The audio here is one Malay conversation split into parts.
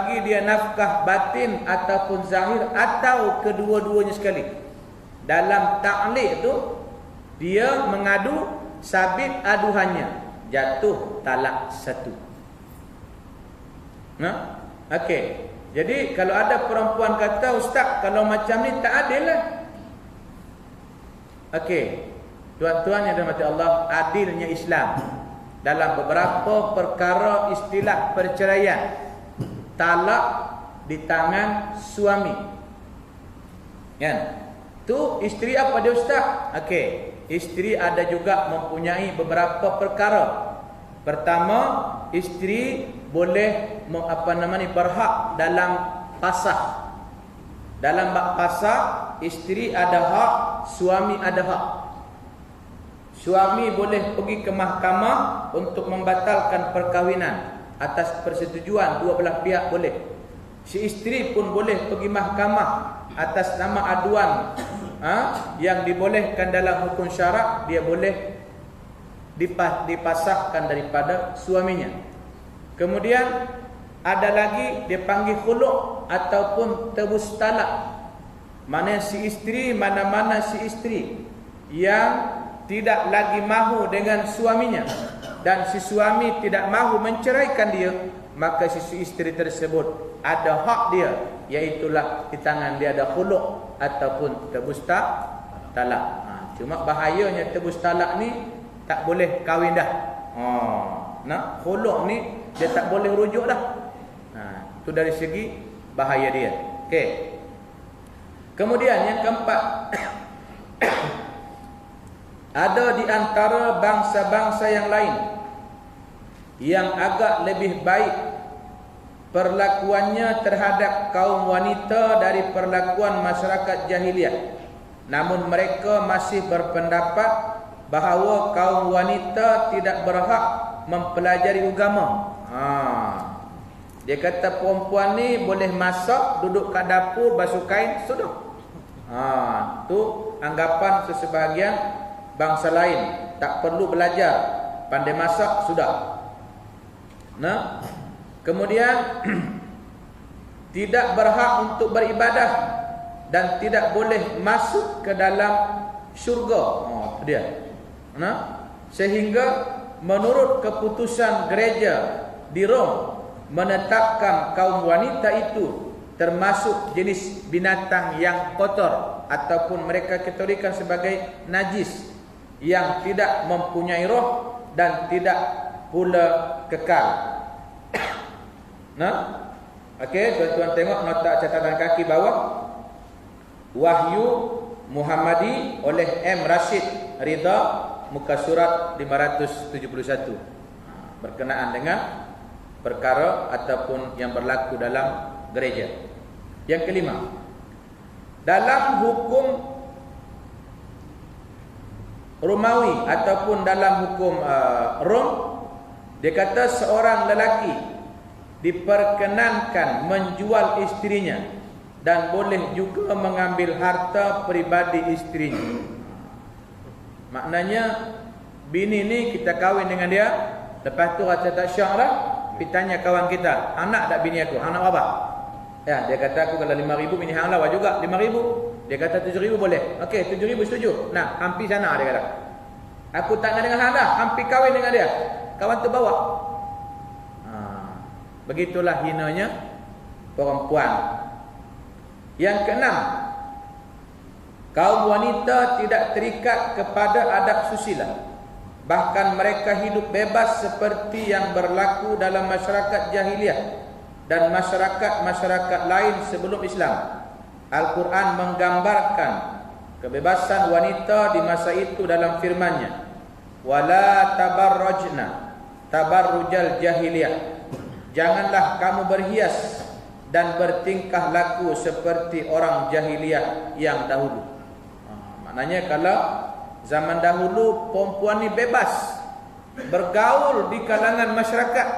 bagi dia nafkah batin ataupun zahir atau kedua-duanya sekali. Dalam ta'liq tu dia mengadu, sabit aduhannya, jatuh talak satu. Nah, okey. Jadi kalau ada perempuan kata, "Ustaz, kalau macam ni tak adil lah." Okey. Tuan-tuan yang dirahmati Allah, adilnya Islam dalam beberapa perkara istilah perceraian, talak di tangan suami. Kan? Tu isteri apa dia, Ustaz? Okey. Isteri ada juga mempunyai beberapa perkara. Pertama, isteri boleh berhak dalam pasah. Dalam bab pasah, isteri ada hak, suami ada hak. Suami boleh pergi ke mahkamah untuk membatalkan perkahwinan atas persetujuan dua belah pihak boleh. Si isteri pun boleh pergi mahkamah atas nama aduan yang dibolehkan dalam hukum syarak, dia boleh dipasahkan daripada suaminya. Kemudian ada lagi dia panggil khulu' ataupun tebus talak. Mana si isteri, mana-mana si isteri yang tidak lagi mahu dengan suaminya dan si suami tidak mahu menceraikan dia, maka si isteri tersebut ada hak dia, iaitulah di tangan dia ada khulu' ataupun tebus talak. Cuma bahayanya tebus talak ni tak boleh kahwin dah. Khulu' ni dia tak boleh rujuk dah. Itu dari segi bahaya dia. Okey. Kemudian yang keempat, ada di antara bangsa-bangsa yang lain yang agak lebih baik perlakuannya terhadap kaum wanita dari perlakuan masyarakat jahiliah. Namun mereka masih berpendapat bahawa kaum wanita tidak berhak mempelajari agama. Dia kata perempuan ni boleh masak, duduk kat dapur, basuh kain, sudah. Tu anggapan sesebahagian bangsa lain. Tak perlu belajar, pandai masak, sudah. Kemudian tidak berhak untuk beribadah dan tidak boleh masuk ke dalam syurga. Dia. Sehingga menurut keputusan gereja di Rom menetapkan kaum wanita itu termasuk jenis binatang yang kotor ataupun mereka kategorikan sebagai najis yang tidak mempunyai roh dan tidak pula kekal. Okey, tuan-tuan tengok nota catatan kaki bawah. Wahyu Muhammadi oleh M. Rashid Ridha, muka surat 571, berkenaan dengan perkara ataupun yang berlaku dalam gereja. Yang kelima, dalam hukum Romawi ataupun dalam hukum Rom, dia kata seorang lelaki diperkenankan menjual isterinya dan boleh juga mengambil harta peribadi isterinya. Maknanya bini ni kita kahwin dengan dia, lepas tu rasa tak syok dah, pergi tanya kawan kita, anak tak bini aku, anak apa? Ya, dia kata aku kalau 5,000 bini hang lawa juga 5,000. Dia kata 7,000 boleh. Okey, 7,000 setuju. Nah, hampi sana dia kata. Aku tak dengan hang dah, hampi kahwin dengan dia. Kawan tu bawa. Begitulah hinanya perempuan. Yang keenam, kaum wanita tidak terikat kepada adab susila. Bahkan mereka hidup bebas seperti yang berlaku dalam masyarakat jahiliah dan masyarakat-masyarakat lain sebelum Islam. Al-Quran menggambarkan kebebasan wanita di masa itu dalam firman-Nya, "Wala tabarrajna tabarrujal jahiliyah." Janganlah kamu berhias dan bertingkah laku seperti orang jahiliyah yang dahulu. Maknanya kalau zaman dahulu perempuan ni bebas bergaul di kalangan masyarakat.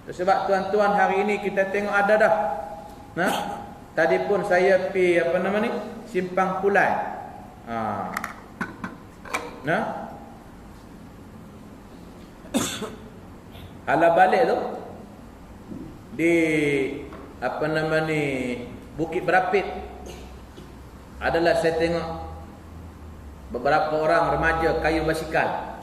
Sebab tuan-tuan hari ini kita tengok ada dah. Tadi pun saya pergi Simpang Pulai. Hala balik tu di Bukit Berapit adalah saya tengok beberapa orang remaja kayu basikal.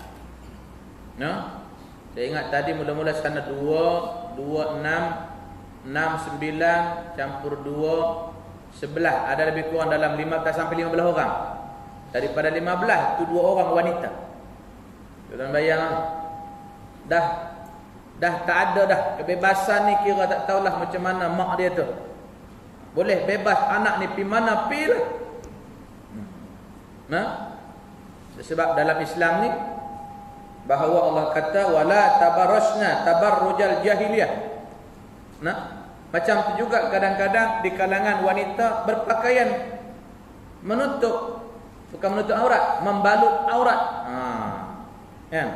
Saya ingat tadi mula-mula sana 2, 6, 9 campur 2, 11. Ada lebih kurang dalam 15 sampai 15 orang. Daripada 15 itu 2 orang wanita. Tuan bayang dah tak ada dah kebebasan ni, kira tak tahulah macam mana mak dia tu. Boleh bebas anak ni pi mana pi lah. Sebab dalam Islam ni bahawa Allah kata wala tabarrajna tabarrujal jahiliyah. Macam tu juga kadang-kadang di kalangan wanita berpakaian menutup, bukan menutup aurat, membalut aurat. Kan?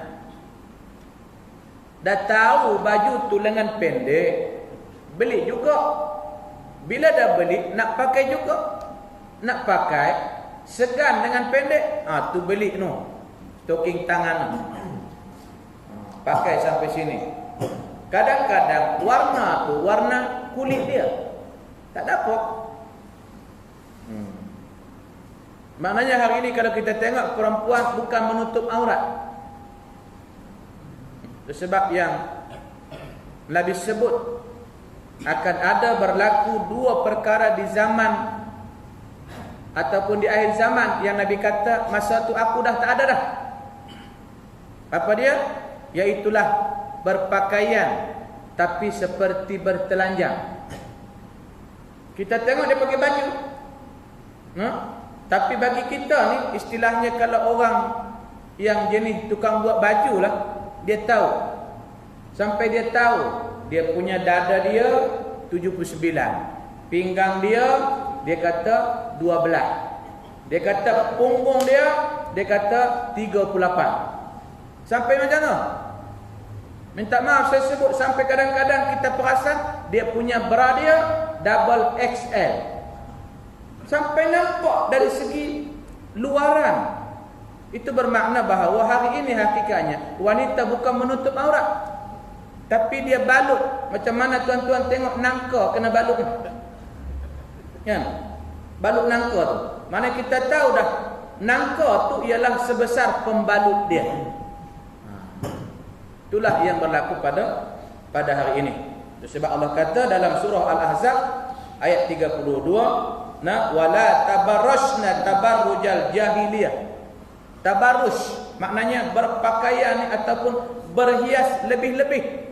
Dah tahu baju tu lengan pendek, beli juga. Bila dah beli, nak pakai juga. Nak pakai, segan dengan pendek, tu beli tu. Stoking tangan tu. Pakai sampai sini. Kadang-kadang warna tu, warna kulit dia tak dapat. Maknanya hari ini kalau kita tengok perempuan bukan menutup aurat. Sebab yang Nabi sebut akan ada berlaku 2 perkara di zaman ataupun di akhir zaman yang Nabi kata masa tu aku dah tak ada dah. Apa dia? Iaitulah berpakaian tapi seperti bertelanjang. Kita tengok dia pakai baju. Tapi bagi kita ni istilahnya kalau orang yang jenis tukang buat baju lah, dia tahu. Sampai dia tahu dia punya dada dia 79, pinggang dia kata 12, dia kata punggung dia kata 38. Sampai macam mana? Minta maaf saya sebut, sampai kadang-kadang kita perasan dia punya bra dia double XL. Sampai nampak dari segi luaran. Itu bermakna bahawa hari ini hakikatnya wanita bukan menutup aurat, tapi dia balut. Macam mana tuan-tuan tengok nangka kena balut kan? Balut nangka tu, mana kita tahu dah nangka tu ialah sebesar pembalut dia. Itulah yang berlaku pada hari ini. Sebab Allah kata dalam surah Al-Ahzab ayat 32, wala tabarrajna tabarrujal jahiliyah. Tabarruj maknanya berpakaian ataupun berhias lebih-lebih.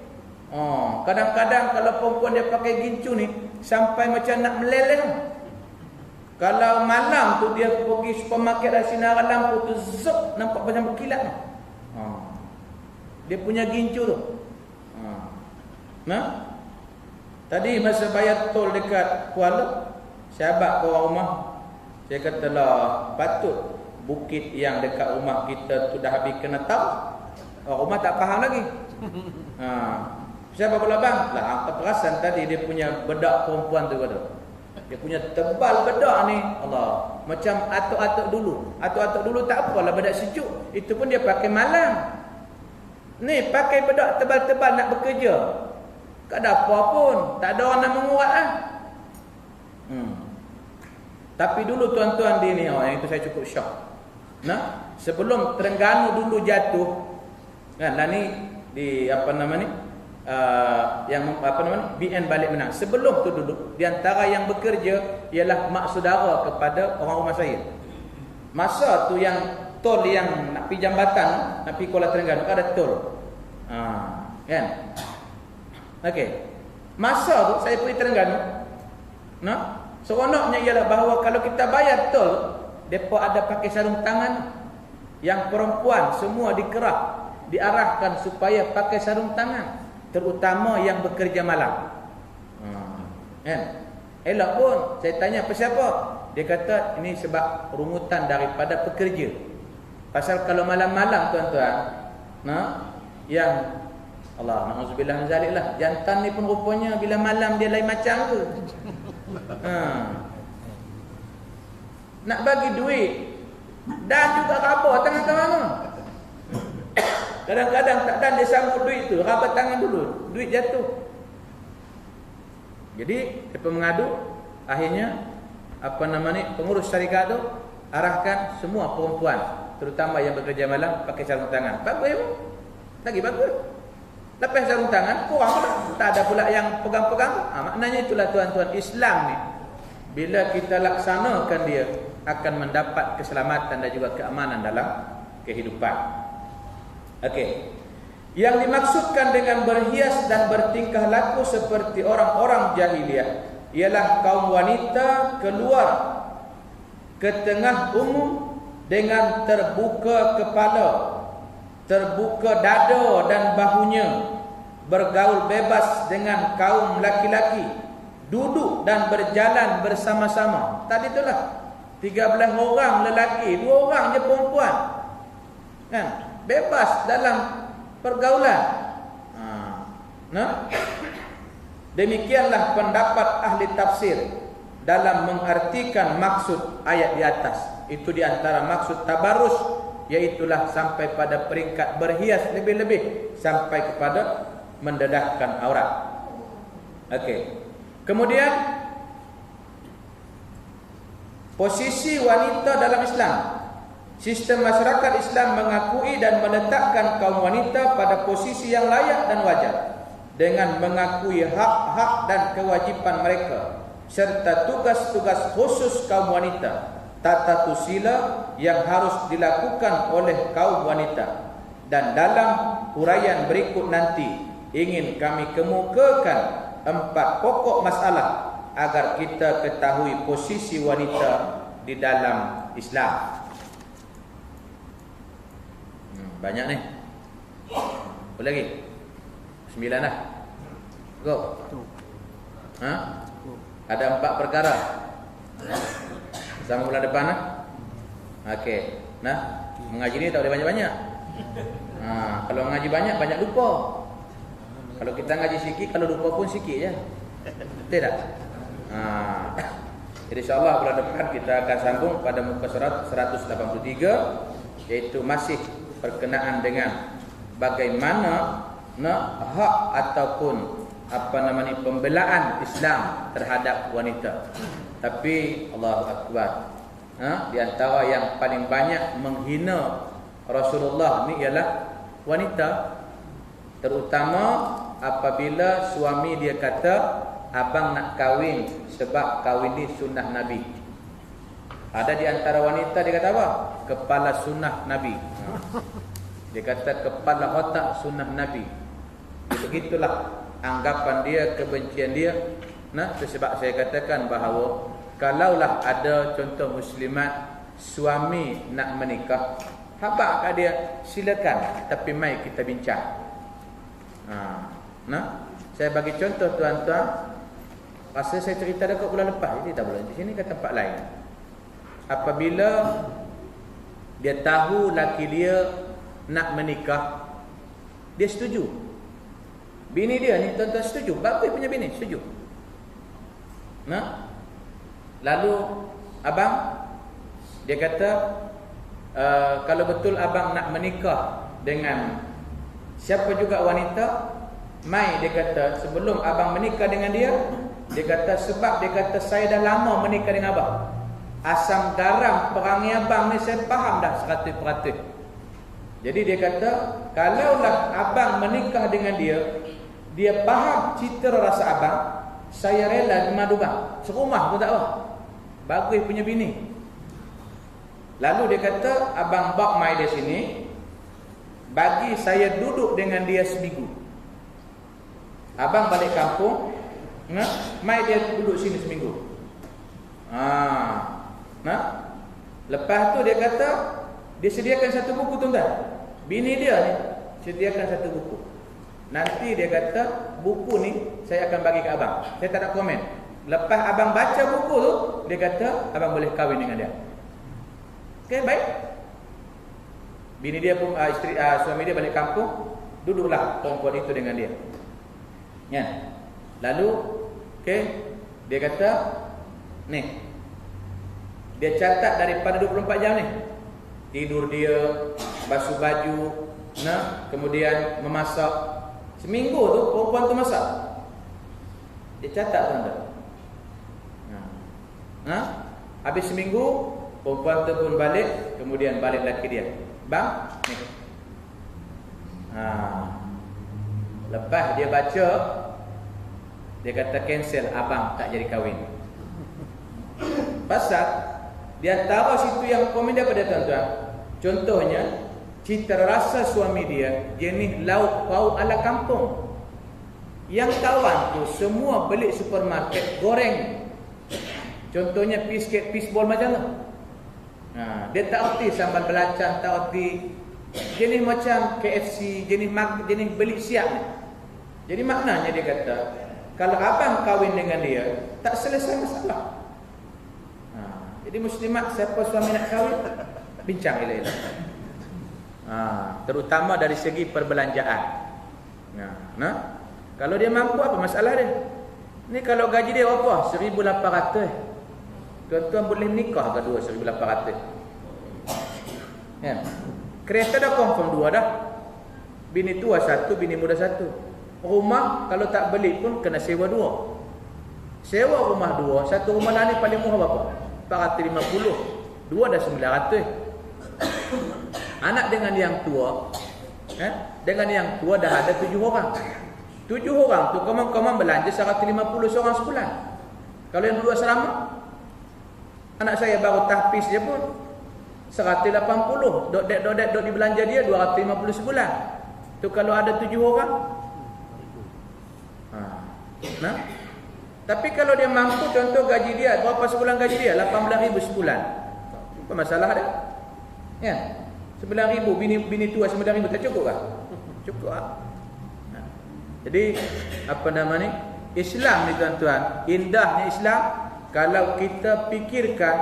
Kadang-kadang kalau perempuan dia pakai gincu ni sampai macam nak meleleh. Kalau malam tu dia pergi supermarket ada sinaran lampu tu zup, nampak macam berkilat. Dia punya gincu tu. Tadi masa bayar tol dekat Kuala, sahabat ke orang rumah, saya kata lah patut bukit yang dekat rumah kita tu dah habis kena tahu. Orang rumah tak faham lagi. Siapa pula bang? Lah apa perasan tadi dia punya bedak perempuan tu kata. Dia punya tebal bedak ni, Allah. Macam atuk-atuk dulu. Atuk-atuk dulu tak apalah bedak sejuk. Itu pun dia pakai malam. Ni pakai bedak tebal-tebal nak bekerja. Tak ada apa pun. Tak ada orang nak menguat lah. Tapi dulu tuan-tuan di ni, yang itu saya cukup syok. Sebelum Terengganu dulu jatuh, kan lah ni di BN balik menang. Sebelum tu dulu, di antara yang bekerja ialah mak saudara kepada orang rumah saya. Masa tu yang tol yang nak pergi jambatan, nak pergi Kuala Terengganu ada tol. Kan? Okey. Masa tu saya pergi Terengganu. Seronoknya ialah bahawa kalau kita bayar tol, depa ada pakai sarung tangan. Yang perempuan semua diarahkan supaya pakai sarung tangan, terutama yang bekerja malam. Kan? Elok pun saya tanya apa siapa? Dia kata ini sebab rungutan daripada pekerja. Pasal kalau malam-malam tuan-tuan, yang Allah na'udzubillah min zalik lah, jantan ni pun rupanya bila malam dia lain macam tu. Nak bagi duit dan juga raba tangan tangan. Kadang-kadang tak dan dia sambut duit tu, raba tangan dulu, duit jatuh. Jadi mereka mengadu, akhirnya pengurus syarikat tu arahkan semua perempuan, terutama yang bekerja malam, pakai sarung tangan. Bagus ya, lagi bagus. Lepas sarung tangan, kurang pula. Tak ada pula yang pegang-pegang. Maknanya itulah tuan-tuan, Islam ni bila kita laksanakan dia akan mendapat keselamatan dan juga keamanan dalam kehidupan. Okey. Yang dimaksudkan dengan berhias dan bertingkah laku seperti orang-orang jahiliyah ialah kaum wanita keluar ke tengah umum dengan terbuka kepala, terbuka dada dan bahunya, bergaul bebas dengan kaum laki-laki, duduk dan berjalan bersama-sama. Tadi itulah 13 orang lelaki, 2 orang je perempuan. Kan? Bebas dalam pergaulan. Demikianlah pendapat ahli tafsir dalam mengartikan maksud ayat di atas. Itu di antara maksud tabarus, iaitulah sampai pada peringkat berhias lebih-lebih sampai kepada mendedahkan aurat. Okey. Kemudian posisi wanita dalam Islam. Sistem masyarakat Islam mengakui dan meletakkan kaum wanita pada posisi yang layak dan wajar dengan mengakui hak-hak dan kewajipan mereka serta tugas-tugas khusus kaum wanita, tata susila yang harus dilakukan oleh kaum wanita. Dan dalam huraian berikut nanti ingin kami kemukakan 4 pokok masalah agar kita ketahui posisi wanita di dalam Islam. Banyak ni. Boleh lagi? 9 lah. Go. Ada 4 perkara. Sama bulan depan lah. Okey. Nah, mengaji ni tak boleh banyak-banyak. Kalau mengaji banyak, banyak lupa. Kalau kita ngaji sikit, kalau lupa pun sikit je. Betul tak? Jadi insyaAllah bulan depan kita akan sambung pada muka surat 183, iaitu masih berkenaan dengan bagaimana hak ataupun pembelaan Islam terhadap wanita. Tapi Allahu Akbar, di antara yang paling banyak menghina Rasulullah ni ialah wanita, terutama apabila suami dia kata, abang nak kahwin sebab kahwin ni sunnah Nabi. Ada di antara wanita dia kata apa? Kepala sunnah Nabi. Dia kata kepala otak sunnah Nabi. Begitulah anggapan dia, kebencian dia. Sebab saya katakan bahawa kalaulah ada contoh muslimat, suami nak menikah, habaq kat dia, silakan, tapi mai kita bincang. Saya bagi contoh tuan-tuan. Masa saya cerita dekat bulan lepas, jadi tak boleh di sini ke tempat lain. Apabila dia tahu laki dia nak menikah, dia setuju. Bini dia ni tuan-tuan setuju. Bapak punya bini setuju. Lalu abang dia kata, kalau betul abang nak menikah dengan siapa juga wanita, mai dia kata sebelum abang menikah dengan dia kata sebab dia kata saya dah lama menikah dengan abang. Asam garam perangai abang ni saya faham dah 100%. Jadi dia kata kalaulah abang menikah dengan dia faham citra rasa abang, saya rela dimadu bang. Serumah pun tak apa. Bagus punya bini. Lalu dia kata abang bak mai dia sini, bagi saya duduk dengan dia seminggu. Abang balik kampung, mai dia duduk sini seminggu. Lepas tu dia kata dia sediakan satu buku tuan-tuan. Bini dia ni sediakan satu buku. Nanti dia kata buku ni saya akan bagi ke abang. Saya tak nak komen. Lepas abang baca buku tu, dia kata abang boleh kahwin dengan dia. Okey, baik. Bini dia pun suami dia balik kampung, duduklah perempuan itu dengan dia. Ya. Lalu okey, dia kata ni dia catat daripada 24 jam ni. Tidur dia, basuh baju, kemudian memasak. Seminggu tu perempuan tu masak. Dia catat tuan-tuan. Habis seminggu, perempuan tu pun balik, kemudian balik lelaki dia. Bang, ni. Lepas dia baca, dia kata cancel, abang tak jadi kahwin. Pasal di antara situ yang komen dia pada tuan-tuan, contohnya cita rasa suami dia jenis lauk pauk ala kampung. Yang kawan tu semua beli supermarket goreng. Contohnya biscuit, fishball macam tu. Dia tak erti sambal belacan, tak erti jenis macam KFC, jenis beli siap ni. Jadi maknanya dia kata, kalau abang kahwin dengan dia, tak selesai masalah. Jadi muslimat, siapa suami nak kahwin, bincang elok-elok. Terutama dari segi perbelanjaan. Kalau dia mampu, apa masalah dia? Ni kalau gaji dia berapa? 1,800. Tuan-tuan boleh nikah ke 1,800? Ya. Kereta dah confirm 2 dah. Bini tua 1, bini muda 1. Rumah kalau tak beli pun kena sewa 2. Sewa rumah 2, satu rumah lah ni paling murah berapa? 450. 2 dah 900. Anak dengan yang tua, dengan yang tua dah ada 7 orang. 7 orang tu kawan-kawan belanja 150 seorang sebulan. Kalau yang dua asrama, anak saya baru tahfiz je pun 180. Dok di belanja dia 250 sebulan. Tu kalau ada 7 orang. Tapi kalau dia mampu, contoh gaji dia berapa sebulan, gaji dia 18,000 sebulan. Apa masalah dia? Ya. 9,000 bini tua 9,000 tak cukup kah? Cukup ah. Jadi apa nama ni? Islam ni tuan-tuan, indahnya Islam kalau kita fikirkan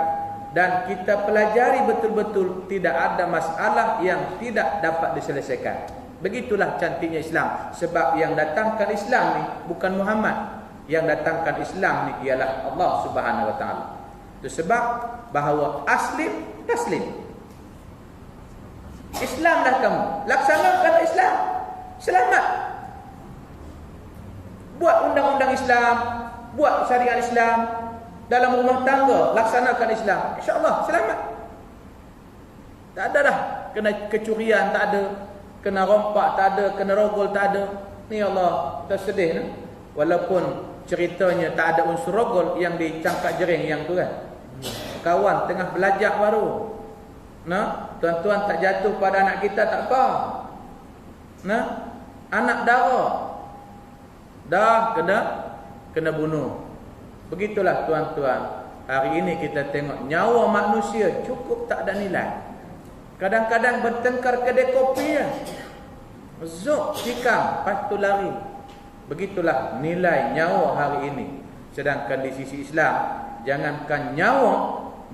dan kita pelajari betul-betul, tidak ada masalah yang tidak dapat diselesaikan. Begitulah cantiknya Islam. Sebab yang datangkan Islam ni bukan Muhammad. Yang datangkan Islam ni ialah Allah Subhanahu Wa Taala. Itu sebab bahawa aslim taslim. Islamlah kamu, laksanakan Islam, selamat. Buat undang-undang Islam, buat syariat Islam dalam rumah tangga, laksanakan Islam, insya-Allah selamat. Tak ada dah kena kecurian, tak ada kena rompak, tak ada kena rogol, tak ada. Ni Allah, kita sedih ni. Walaupun ceritanya tak ada unsur rogol yang dicangkak jering yang tu kan. Kawan tengah belajar baru. Tuan-tuan tak jatuh pada anak kita tak apa. Anak dara dah kena bunuh. Begitulah tuan-tuan. Hari ini kita tengok nyawa manusia cukup tak ada nilai. Kadang-kadang bertengkar kedai kopi ya. Zuk tikam, lepas tu lari. Begitulah nilai nyawa hari ini. Sedangkan di sisi Islam, jangankan nyawa,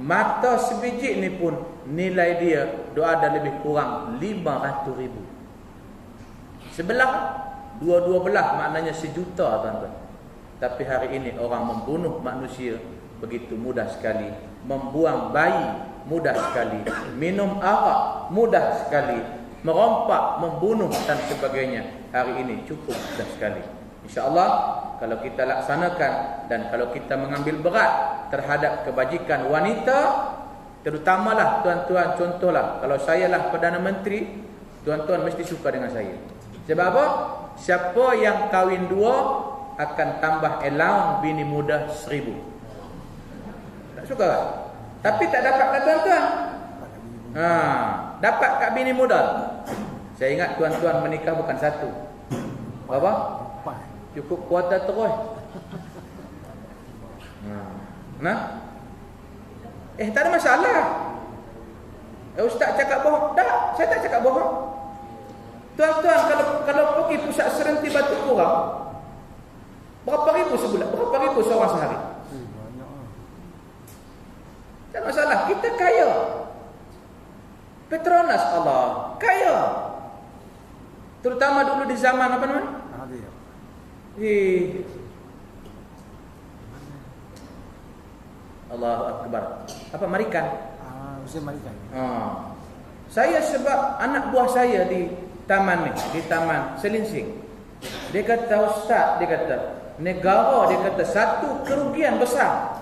mata sebiji ni pun nilai dia doa ada lebih kurang 500,000. Sebelah, dua-dua belah maknanya 1,000,000 tuan-tuan. Tapi hari ini orang membunuh manusia begitu mudah sekali, membuang bayi mudah sekali, minum arak mudah sekali, merompak, membunuh dan sebagainya. Hari ini cukup mudah sekali. InsyaAllah kalau kita laksanakan dan kalau kita mengambil berat terhadap kebajikan wanita, terutamalah tuan-tuan, contohlah kalau saya lah Perdana Menteri, tuan-tuan mesti suka dengan saya. Sebab apa? Siapa yang kahwin 2 akan tambah allowance bini muda 1,000. Tak suka tak? Tapi tak dapat kat tuan-tuan. Dapat kat bini muda. Saya ingat tuan-tuan menikah bukan 1. Berapa? Cukup kuota terus. Tak ada masalah. Ustaz cakap bohong. Tak, saya tak cakap bohong. Tuan-tuan kalau pergi pusat serenti Batu Kurau, berapa ribu sebulan? Berapa ribu seorang sehari? Tak masalah, kita kaya. Petronas Allah, kaya. Terutama dulu di zaman apa namanya? Allahu Akbar. Apa Marikan? Musim Marikan. Saya sebab anak buah saya di taman ni, di taman Selinsing. Dia kata, Ustaz, dia kata, negara dia kata satu kerugian besar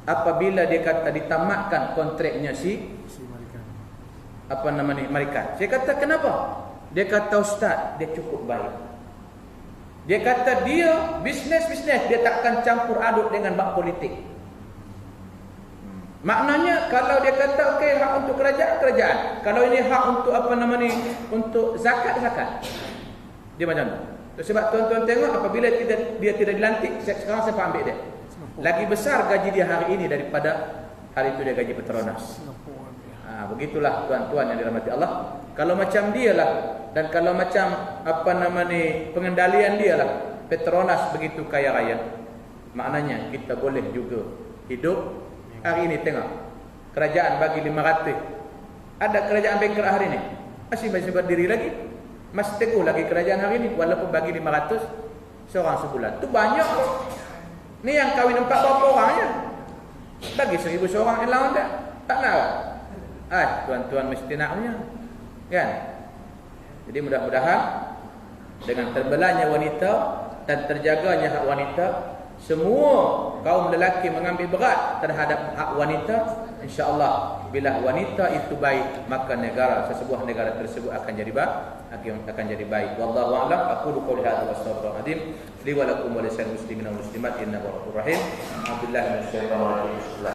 apabila dia kata ditamatkan kontraknya si Marikan. Saya kata kenapa? Dia kata ustaz, dia cukup baik. Dia kata dia bisnes dia takkan campur aduk dengan bab politik. Maknanya kalau dia kata okey hak untuk kerajaan, kalau ini hak untuk untuk zakat. Dia macam tu. Sebab tuan-tuan tengok apabila dia tidak dilantik, sekarang saya ambil dia. Lagi besar gaji dia hari ini daripada hari itu dia gaji Petronas. Begitulah tuan-tuan yang dirahmati Allah. Kalau macam dia lah, dan kalau macam pengendalian dia lah, Petronas begitu kaya raya, maknanya kita boleh juga hidup. Hari ini tengok, kerajaan bagi 500. Ada kerajaan bangkrut hari ini, masih berdiri lagi, masih teguh lagi kerajaan hari ini, walaupun bagi 500 seorang sebulan. Itu banyak. Ni yang kahwin 4 berapa orangnya, bagi 1000 seorang yang lawan tak nak. Tuan-tuan mesti naknya, kan? Jadi mudah-mudahan dengan terbelanya wanita dan terjaganya hak wanita, semua kaum lelaki mengambil berat terhadap hak wanita. InsyaAllah bila wanita itu baik, maka sesebuah negara tersebut akan jadi baik. Wallahu a'lam. Aqulu qouli hadza wa astaghfirullahal azim li wa lakum wa lisal muslimin wal muslimat innahu ghafurur rahim. Alhamdulillah minasyaitonir rajim.